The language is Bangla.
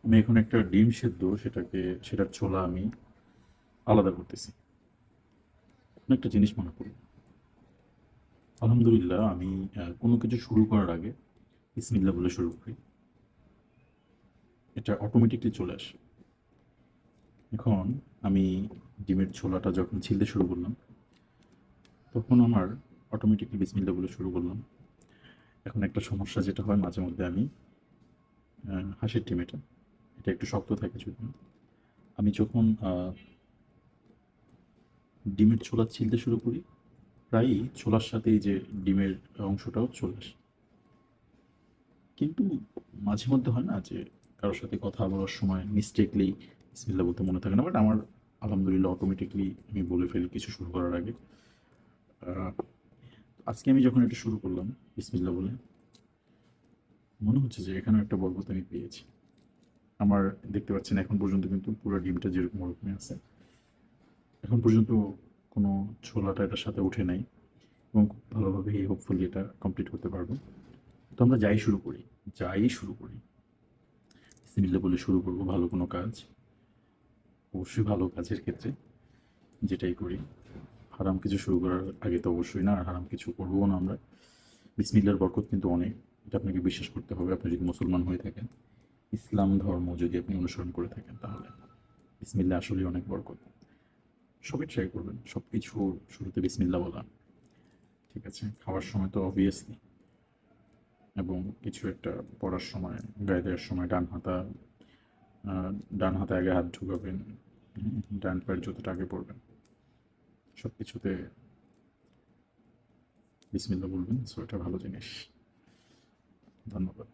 আমি এখন একটা ডিম সেদ্ধ সেটার ছোলা আমি আলাদা করতেছি। এখন একটা জিনিস মনে পড়ল। আলহামদুলিল্লাহ আমি কোনো কিছু শুরু করার আগে বিসমিল্লাহ বলে শুরু করি। এটা অটোমেটিকলি চলে আসে। এখন আমি ডিমের ছোলাটা যখন ছিলতে শুরু করলাম, তখন আমার অটোমেটিকলি বিসমিল্লাহ বলে শুরু করলাম। এখন একটা সমস্যা যেটা হয় মাঝে মধ্যে আমি হাঁসের ডিম এটা একটু শক্ত থাকে যদিও। আমি যখন ডিমের ছোলা ছিলতে শুরু করি, প্রায়ই ছোলার সাথে এই যে ডিমের অংশটাও চলে আসে। কিন্তু মাঝে মধ্যে হয় না যে কারোর সাথে কথা বলার সময় মিস্টেকলি বিসমিল্লাহ বলতে মনে থাকে না, বাট আমার আলহামদুলিল্লাহ অটোমেটিকলি আমি বলে ফেলি কিছু শুরু করার আগে। আহ, আজকে আমি যখন এটা শুরু করলাম বিসমিল্লাহ বলে, মনে হচ্ছে যে এখানে একটা বরকত আমি পেয়েছি। আমার দেখতে পাচ্ছেন এখন পর্যন্ত কিন্তু পুরো ডিমটা যেরকম ওরকমই আছে। এখন পর্যন্ত কোনো ছোলাটা এটার সাথে উঠে নাই, এবং খুব ভালোভাবে হোপফুলি এটা কমপ্লিট করতে পারবো। তো আমরা যাই শুরু করি বিসমিল্লাহ বলে শুরু করব ভালো কোনো কাজ। অবশ্যই ভালো কাজের ক্ষেত্রে যেটাই করি, হারাম কিছু শুরু করার আগে তো অবশ্যই না, আর হারাম কিছু করবো না আমরা। বিসমিল্লাহর বরকত কিন্তু অনেক, এটা আপনাকে বিশ্বাস করতে হবে। আপনি যদি মুসলমান হয়ে থাকেন, ইসলাম ধর্ম যদি আপনি অনুসরণ করে থাকেন, তাহলে বিসমিল্লাহ আসলেই অনেক বরকত। সবই ট্রাই করবেন, সব কিছু শুরুতে বিসমিল্লাহ বলা। ঠিক আছে, খাওয়ার সময় তো অবভিয়াসলি, এবং কিছু একটা পড়ার সময়, গায়ে দেওয়ার সময় ডান হাতে আগে হাত ঢুকাবেন, ডান পায়ের জুতোটা আগে পরবেন, সব কিছুতে বিসমিল্লাহ বলবেন। সো এটা ভালো জিনিস। ধন্যবাদ।